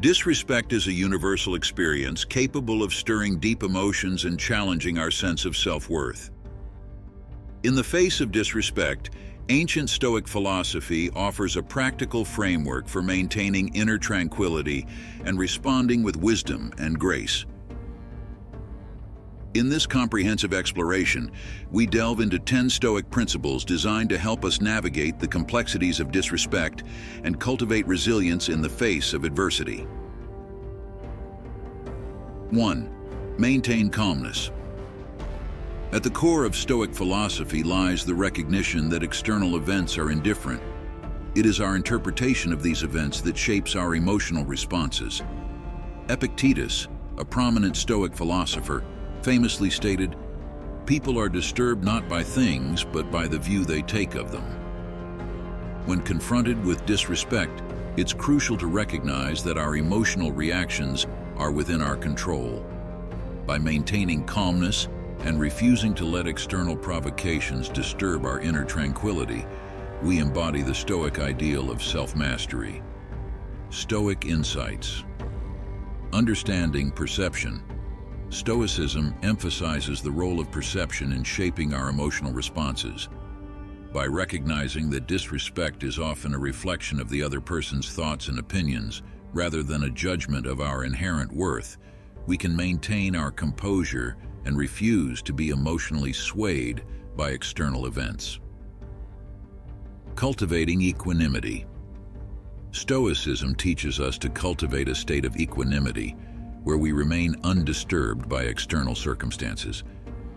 Disrespect is a universal experience capable of stirring deep emotions and challenging our sense of self-worth. In the face of disrespect, ancient Stoic philosophy offers a practical framework for maintaining inner tranquility and responding with wisdom and grace. In this comprehensive exploration, we delve into 10 Stoic principles designed to help us navigate the complexities of disrespect and cultivate resilience in the face of adversity. 1. Maintain calmness. At the core of Stoic philosophy lies the recognition that external events are indifferent. It is our interpretation of these events that shapes our emotional responses. Epictetus, a prominent Stoic philosopher, famously stated, "People are disturbed not by things, but by the view they take of them." When confronted with disrespect, it's crucial to recognize that our emotional reactions are within our control. By maintaining calmness and refusing to let external provocations disturb our inner tranquility, we embody the Stoic ideal of self-mastery. Stoic insights. Understanding perception. Stoicism emphasizes the role of perception in shaping our emotional responses. By recognizing that disrespect is often a reflection of the other person's thoughts and opinions, rather than a judgment of our inherent worth, we can maintain our composure and refuse to be emotionally swayed by external events. Cultivating equanimity. Stoicism teaches us to cultivate a state of equanimity, where we remain undisturbed by external circumstances.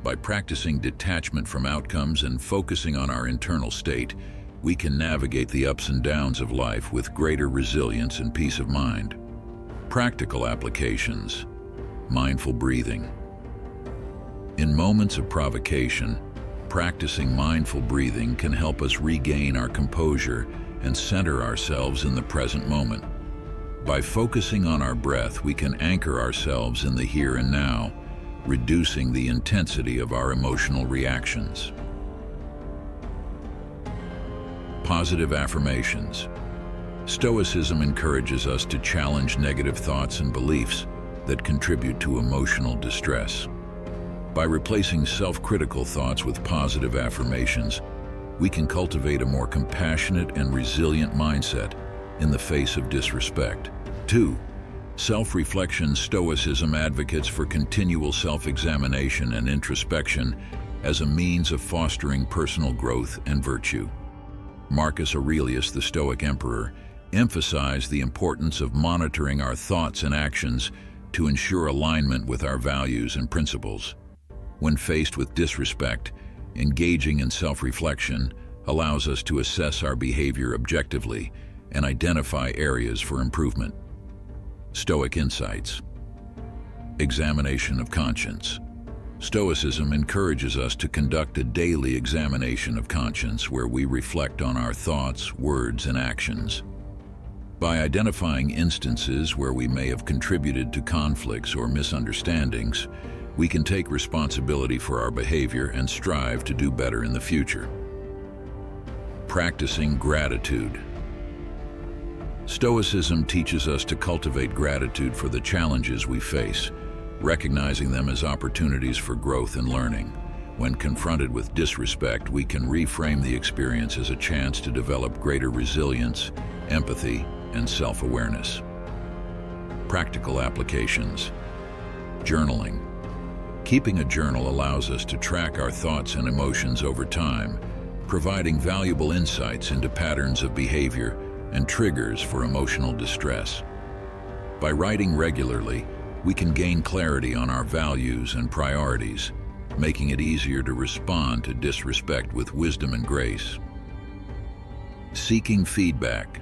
By practicing detachment from outcomes and focusing on our internal state, we can navigate the ups and downs of life with greater resilience and peace of mind. Practical applications. Mindful breathing. In moments of provocation, practicing mindful breathing can help us regain our composure and center ourselves in the present moment. By focusing on our breath, we can anchor ourselves in the here and now, reducing the intensity of our emotional reactions. Positive affirmations. Stoicism encourages us to challenge negative thoughts and beliefs that contribute to emotional distress. By replacing self-critical thoughts with positive affirmations, we can cultivate a more compassionate and resilient mindset in the face of disrespect. 2. Self-reflection. Stoicism advocates for continual self-examination and introspection as a means of fostering personal growth and virtue. Marcus Aurelius, the Stoic emperor, emphasized the importance of monitoring our thoughts and actions to ensure alignment with our values and principles. When faced with disrespect, engaging in self-reflection allows us to assess our behavior objectively and identify areas for improvement. Stoic insights. Examination of conscience. Stoicism encourages us to conduct a daily examination of conscience where we reflect on our thoughts, words, and actions. By identifying instances where we may have contributed to conflicts or misunderstandings, we can take responsibility for our behavior and strive to do better in the future. Practicing gratitude. Stoicism teaches us to cultivate gratitude for the challenges we face, recognizing them as opportunities for growth and learning. When confronted with disrespect, we can reframe the experience as a chance to develop greater resilience, empathy, and self-awareness. Practical applications. Journaling. Keeping a journal allows us to track our thoughts and emotions over time, providing valuable insights into patterns of behavior and triggers for emotional distress. By writing regularly, we can gain clarity on our values and priorities, making it easier to respond to disrespect with wisdom and grace. Seeking feedback.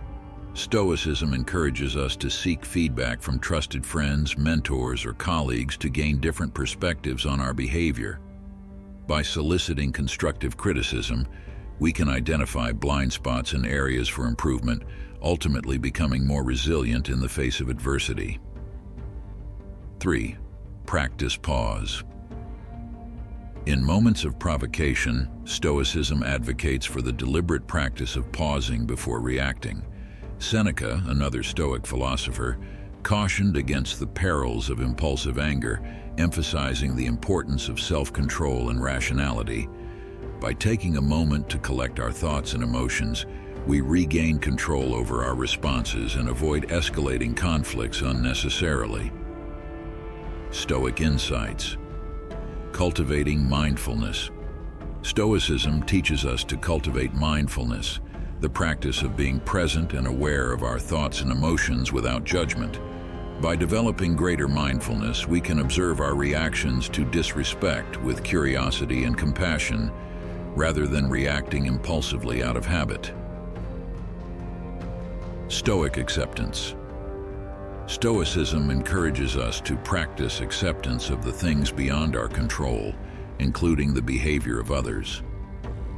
Stoicism encourages us to seek feedback from trusted friends, mentors, or colleagues to gain different perspectives on our behavior. By soliciting constructive criticism, we can identify blind spots and areas for improvement, ultimately becoming more resilient in the face of adversity. 3. Practice pause. In moments of provocation, Stoicism advocates for the deliberate practice of pausing before reacting. Seneca, another Stoic philosopher, cautioned against the perils of impulsive anger, emphasizing the importance of self-control and rationality. By taking a moment to collect our thoughts and emotions, we regain control over our responses and avoid escalating conflicts unnecessarily. Stoic insights. Cultivating mindfulness. Stoicism teaches us to cultivate mindfulness, the practice of being present and aware of our thoughts and emotions without judgment. By developing greater mindfulness, we can observe our reactions to disrespect with curiosity and compassion, rather than reacting impulsively out of habit. Stoic acceptance. Stoicism encourages us to practice acceptance of the things beyond our control, including the behavior of others.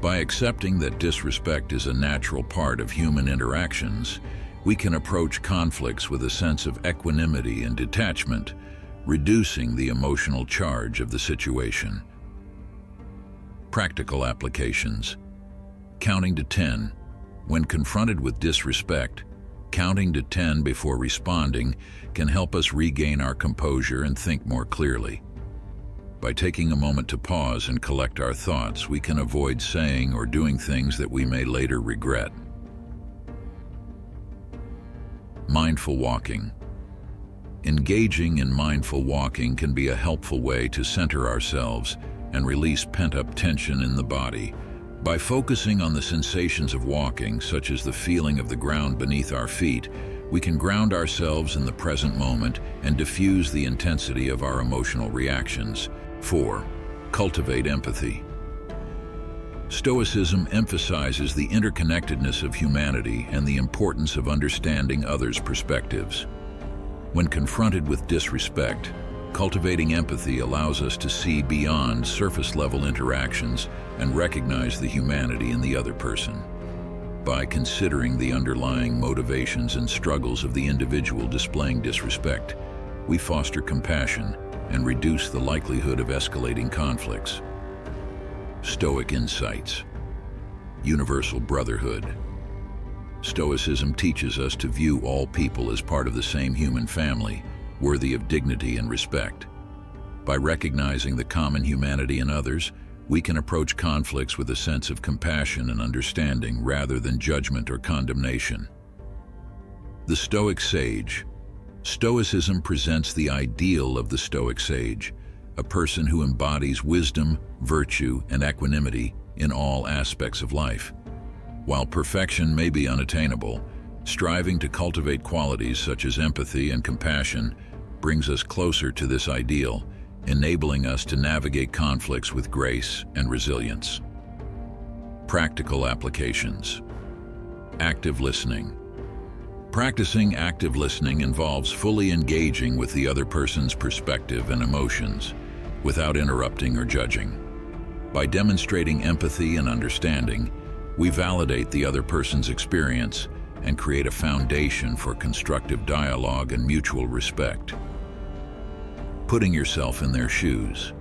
By accepting that disrespect is a natural part of human interactions, we can approach conflicts with a sense of equanimity and detachment, reducing the emotional charge of the situation. Practical applications. Counting to 10. When confronted with disrespect, counting to 10 before responding can help us regain our composure and think more clearly. By taking a moment to pause and collect our thoughts, we can avoid saying or doing things that we may later regret. Mindful walking. Engaging in mindful walking can be a helpful way to center ourselves and release pent-up tension in the body. By focusing on the sensations of walking, such as the feeling of the ground beneath our feet, we can ground ourselves in the present moment and diffuse the intensity of our emotional reactions. 4. Cultivate empathy. Stoicism emphasizes the interconnectedness of humanity and the importance of understanding others' perspectives. When confronted with disrespect, cultivating empathy allows us to see beyond surface-level interactions and recognize the humanity in the other person. By considering the underlying motivations and struggles of the individual displaying disrespect, we foster compassion and reduce the likelihood of escalating conflicts. Stoic insights. Universal brotherhood. Stoicism teaches us to view all people as part of the same human family, worthy of dignity and respect. By recognizing the common humanity in others, we can approach conflicts with a sense of compassion and understanding rather than judgment or condemnation. The Stoic Sage. Stoicism presents the ideal of the Stoic sage, a person who embodies wisdom, virtue, and equanimity in all aspects of life. While perfection may be unattainable, striving to cultivate qualities such as empathy and compassion brings us closer to this ideal, enabling us to navigate conflicts with grace and resilience. Practical applications. Active listening. Practicing active listening involves fully engaging with the other person's perspective and emotions, without interrupting or judging. By demonstrating empathy and understanding, we validate the other person's experience and create a foundation for constructive dialogue and mutual respect. Putting yourself in their shoes.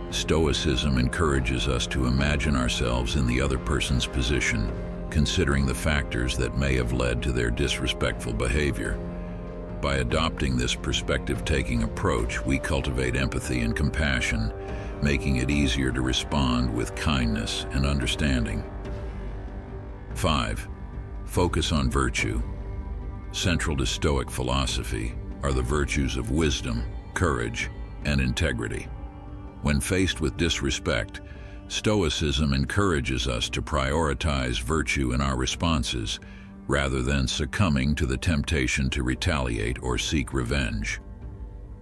Stoicism encourages us to imagine ourselves in the other person's position, considering the factors that may have led to their disrespectful behavior. By adopting this perspective-taking approach, we cultivate empathy and compassion, making it easier to respond with kindness and understanding. 5. Focus on virtue. Central to Stoic philosophy are the virtues of wisdom, courage, and integrity. When faced with disrespect, Stoicism encourages us to prioritize virtue in our responses, rather than succumbing to the temptation to retaliate or seek revenge.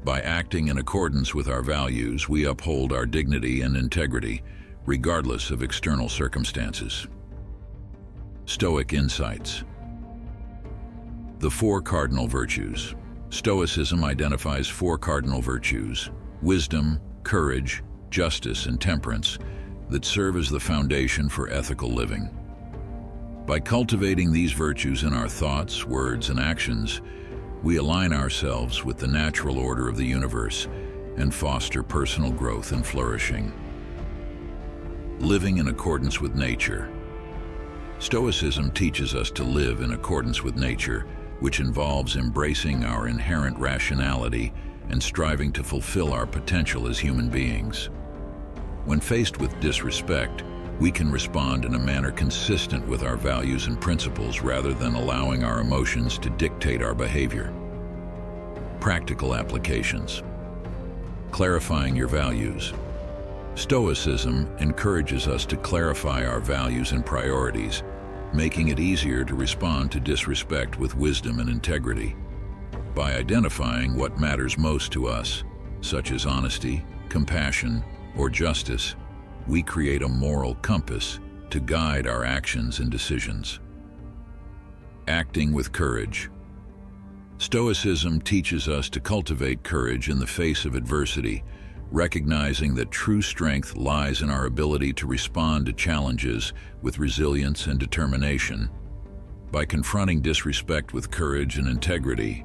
By acting in accordance with our values, we uphold our dignity and integrity, regardless of external circumstances. Stoic insights. The 4 cardinal virtues. Stoicism identifies 4 cardinal virtues: wisdom, courage, justice, and temperance, that serve as the foundation for ethical living. By cultivating these virtues in our thoughts, words, and actions, we align ourselves with the natural order of the universe and foster personal growth and flourishing. Living in accordance with nature. Stoicism teaches us to live in accordance with nature, which involves embracing our inherent rationality and striving to fulfill our potential as human beings. When faced with disrespect, we can respond in a manner consistent with our values and principles rather than allowing our emotions to dictate our behavior. Practical applications. Clarifying your values. Stoicism encourages us to clarify our values and priorities, making it easier to respond to disrespect with wisdom and integrity. By identifying what matters most to us, such as honesty, compassion, or justice, we create a moral compass to guide our actions and decisions. Acting with courage. Stoicism teaches us to cultivate courage in the face of adversity, recognizing that true strength lies in our ability to respond to challenges with resilience and determination. By confronting disrespect with courage and integrity,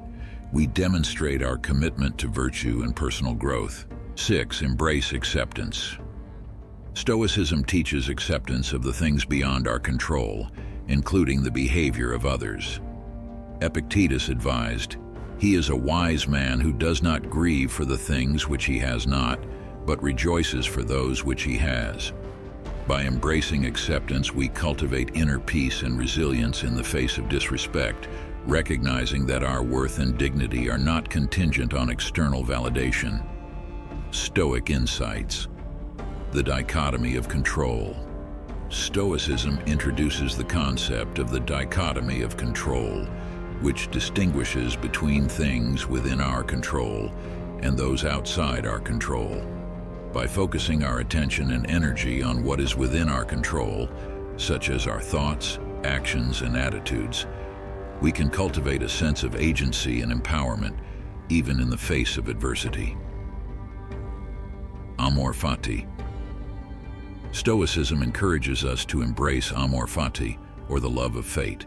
we demonstrate our commitment to virtue and personal growth. 6. Embrace acceptance. Stoicism teaches acceptance of the things beyond our control, including the behavior of others. Epictetus advised, "He is a wise man who does not grieve for the things which he has not, but rejoices for those which he has." By embracing acceptance, we cultivate inner peace and resilience in the face of disrespect, recognizing that our worth and dignity are not contingent on external validation. Stoic insights. The dichotomy of control. Stoicism introduces the concept of the dichotomy of control, which distinguishes between things within our control and those outside our control. By focusing our attention and energy on what is within our control, such as our thoughts, actions, and attitudes, we can cultivate a sense of agency and empowerment, even in the face of adversity. Amor fati. Stoicism encourages us to embrace amor fati, or the love of fate,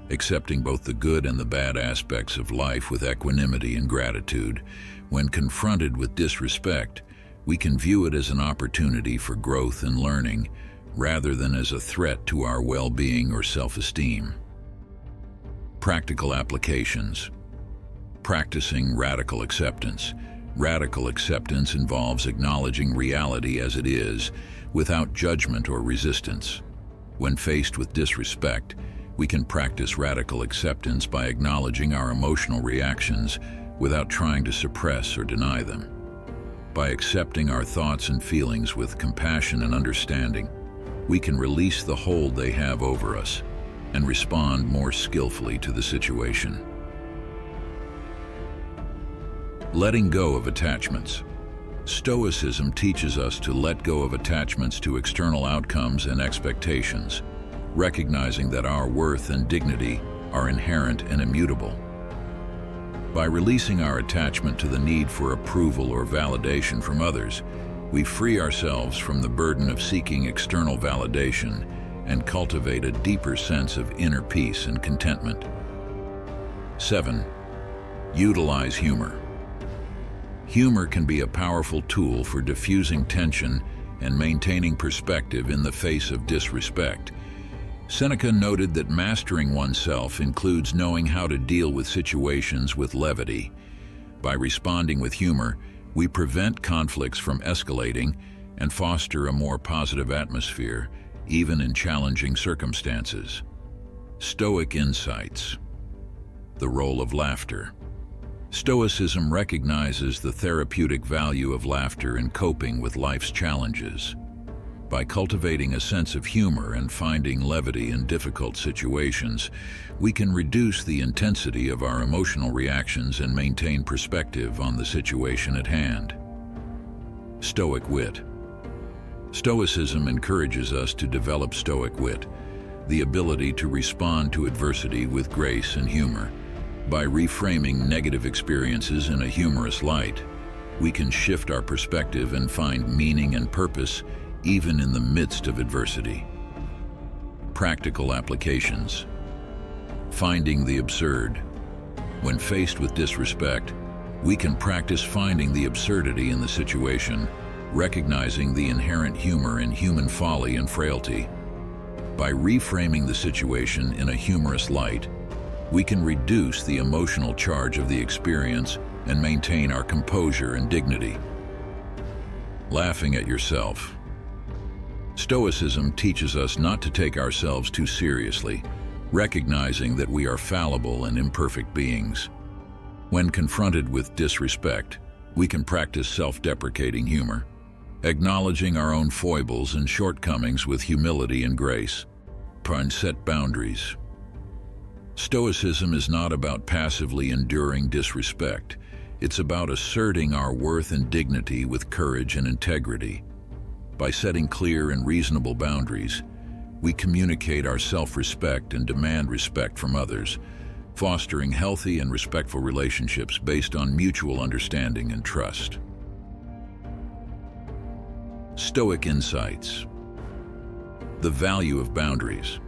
accepting both the good and the bad aspects of life with equanimity and gratitude. When confronted with disrespect, we can view it as an opportunity for growth and learning, rather than as a threat to our well-being or self-esteem. Practical applications. Practicing radical acceptance. Radical acceptance involves acknowledging reality as it is, without judgment or resistance. When faced with disrespect, we can practice radical acceptance by acknowledging our emotional reactions without trying to suppress or deny them. By accepting our thoughts and feelings with compassion and understanding, we can release the hold they have over us and respond more skillfully to the situation. Letting go of attachments. Stoicism teaches us to let go of attachments to external outcomes and expectations, recognizing that our worth and dignity are inherent and immutable. By releasing our attachment to the need for approval or validation from others, we free ourselves from the burden of seeking external validation and cultivate a deeper sense of inner peace and contentment. 7. Utilize humor. Humor can be a powerful tool for diffusing tension and maintaining perspective in the face of disrespect. Seneca noted that mastering oneself includes knowing how to deal with situations with levity. By responding with humor, we prevent conflicts from escalating and foster a more positive atmosphere, even in challenging circumstances. Stoic insights. The role of laughter. Stoicism recognizes the therapeutic value of laughter in coping with life's challenges. By cultivating a sense of humor and finding levity in difficult situations, we can reduce the intensity of our emotional reactions and maintain perspective on the situation at hand. Stoic wit. Stoicism encourages us to develop stoic wit, the ability to respond to adversity with grace and humor. By reframing negative experiences in a humorous light, we can shift our perspective and find meaning and purpose even in the midst of adversity. Practical applications. Finding the absurd. When faced with disrespect, we can practice finding the absurdity in the situation, recognizing the inherent humor in human folly and frailty. By reframing the situation in a humorous light, we can reduce the emotional charge of the experience and maintain our composure and dignity. Laughing at yourself. Stoicism teaches us not to take ourselves too seriously, recognizing that we are fallible and imperfect beings. When confronted with disrespect, we can practice self-deprecating humor, acknowledging our own foibles and shortcomings with humility and grace. And set boundaries. Stoicism is not about passively enduring disrespect. It's about asserting our worth and dignity with courage and integrity. By setting clear and reasonable boundaries, we communicate our self-respect and demand respect from others, fostering healthy and respectful relationships based on mutual understanding and trust. Stoic insights. The value of boundaries.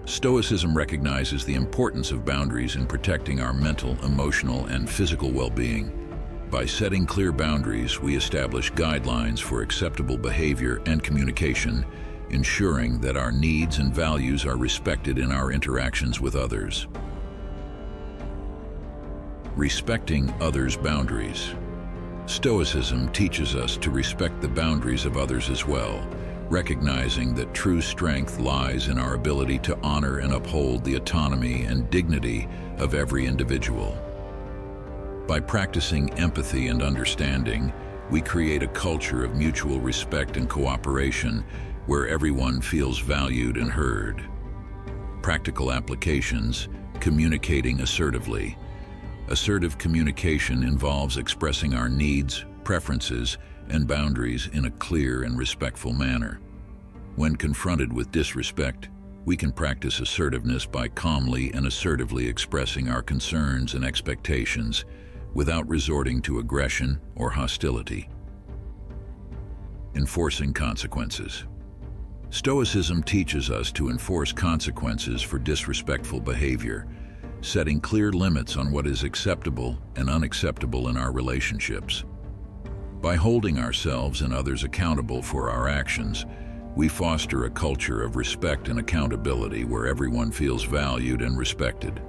Stoicism recognizes the importance of boundaries in protecting our mental, emotional, and physical well-being. By setting clear boundaries, we establish guidelines for acceptable behavior and communication, ensuring that our needs and values are respected in our interactions with others. Respecting others' boundaries. Stoicism teaches us to respect the boundaries of others as well, recognizing that true strength lies in our ability to honor and uphold the autonomy and dignity of every individual. By practicing empathy and understanding, we create a culture of mutual respect and cooperation where everyone feels valued and heard. Practical applications. Communicating assertively. Assertive communication involves expressing our needs, preferences, and boundaries in a clear and respectful manner. When confronted with disrespect, we can practice assertiveness by calmly and assertively expressing our concerns and expectations without resorting to aggression or hostility. Enforcing consequences. Stoicism teaches us to enforce consequences for disrespectful behavior, setting clear limits on what is acceptable and unacceptable in our relationships. By holding ourselves and others accountable for our actions, we foster a culture of respect and accountability where everyone feels valued and respected.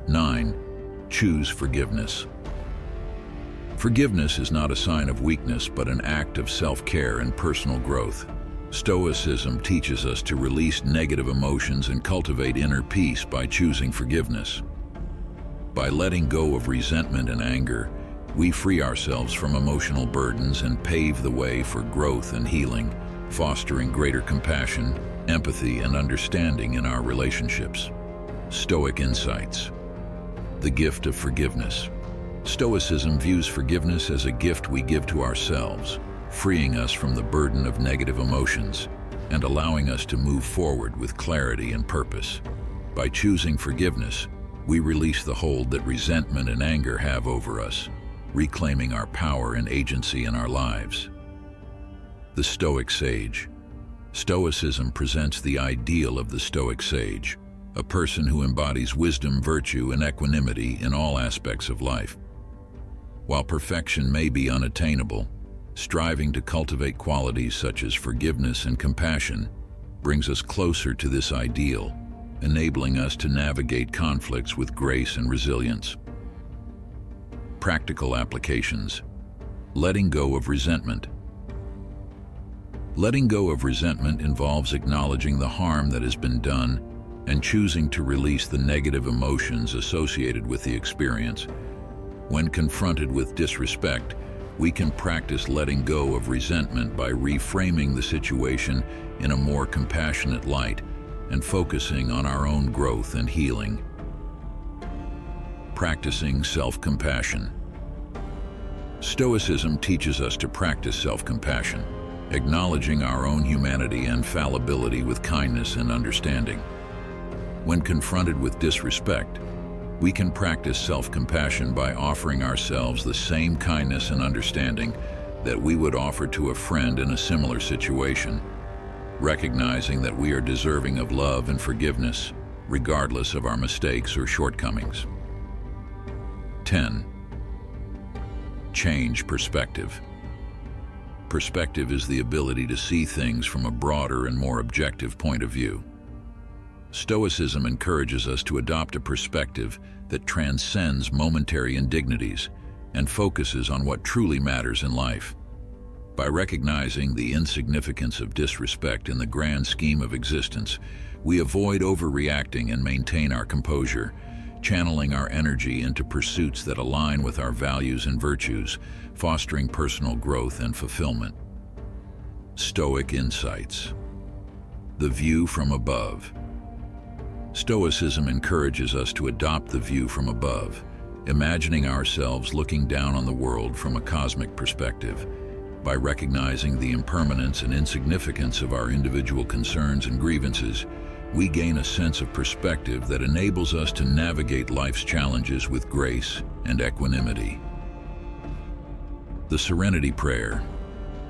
9. Choose forgiveness. Forgiveness is not a sign of weakness, but an act of self-care and personal growth. Stoicism teaches us to release negative emotions and cultivate inner peace by choosing forgiveness. By letting go of resentment and anger, we free ourselves from emotional burdens and pave the way for growth and healing, fostering greater compassion, empathy, and understanding in our relationships. Stoic insights. The gift of forgiveness. Stoicism views forgiveness as a gift we give to ourselves, freeing us from the burden of negative emotions and allowing us to move forward with clarity and purpose. By choosing forgiveness, we release the hold that resentment and anger have over us, reclaiming our power and agency in our lives. The Stoic Sage. Stoicism presents the ideal of the Stoic sage, a person who embodies wisdom, virtue, and equanimity in all aspects of life. While perfection may be unattainable, striving to cultivate qualities such as forgiveness and compassion brings us closer to this ideal, enabling us to navigate conflicts with grace and resilience. Practical applications. Letting go of resentment. Letting go of resentment involves acknowledging the harm that has been done and choosing to release the negative emotions associated with the experience. When confronted with disrespect, we can practice letting go of resentment by reframing the situation in a more compassionate light and focusing on our own growth and healing. Practicing self-compassion. Stoicism teaches us to practice self-compassion, acknowledging our own humanity and fallibility with kindness and understanding. When confronted with disrespect, we can practice self-compassion by offering ourselves the same kindness and understanding that we would offer to a friend in a similar situation, recognizing that we are deserving of love and forgiveness, regardless of our mistakes or shortcomings. 10. Change perspective. Perspective is the ability to see things from a broader and more objective point of view. Stoicism encourages us to adopt a perspective that transcends momentary indignities and focuses on what truly matters in life. By recognizing the insignificance of disrespect in the grand scheme of existence, we avoid overreacting and maintain our composure, channeling our energy into pursuits that align with our values and virtues, fostering personal growth and fulfillment. Stoic insights. The view from above. Stoicism encourages us to adopt the view from above, imagining ourselves looking down on the world from a cosmic perspective. By recognizing the impermanence and insignificance of our individual concerns and grievances, we gain a sense of perspective that enables us to navigate life's challenges with grace and equanimity. The Serenity Prayer.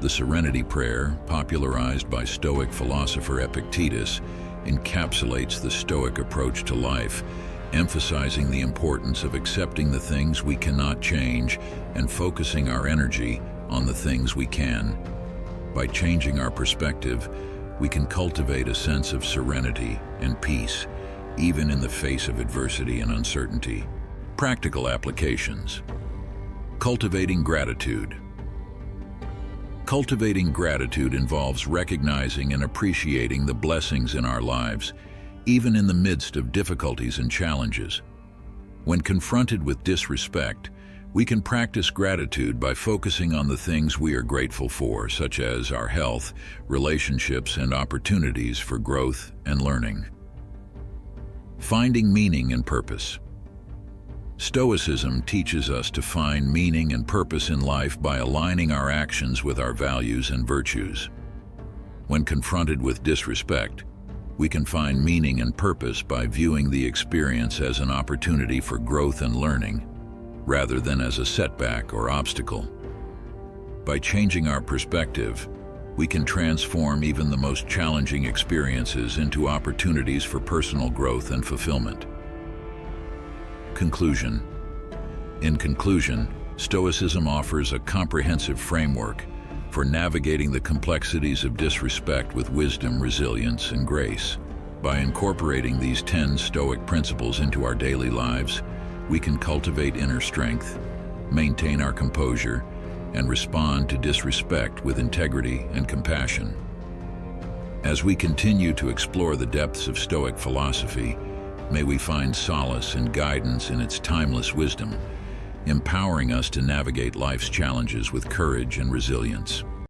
The Serenity Prayer, popularized by Stoic philosopher Epictetus, encapsulates the Stoic approach to life, emphasizing the importance of accepting the things we cannot change and focusing our energy on the things we can. By changing our perspective, we can cultivate a sense of serenity and peace, even in the face of adversity and uncertainty. Practical applications. Cultivating gratitude. Cultivating gratitude involves recognizing and appreciating the blessings in our lives, even in the midst of difficulties and challenges. When confronted with disrespect, we can practice gratitude by focusing on the things we are grateful for, such as our health, relationships, and opportunities for growth and learning. Finding meaning and purpose. Stoicism teaches us to find meaning and purpose in life by aligning our actions with our values and virtues. When confronted with disrespect, we can find meaning and purpose by viewing the experience as an opportunity for growth and learning, rather than as a setback or obstacle. By changing our perspective, we can transform even the most challenging experiences into opportunities for personal growth and fulfillment. Conclusion. In conclusion, Stoicism offers a comprehensive framework for navigating the complexities of disrespect with wisdom, resilience, and grace. By incorporating these 10 Stoic principles into our daily lives, we can cultivate inner strength, maintain our composure, and respond to disrespect with integrity and compassion. As we continue to explore the depths of Stoic philosophy, may we find solace and guidance in its timeless wisdom, empowering us to navigate life's challenges with courage and resilience.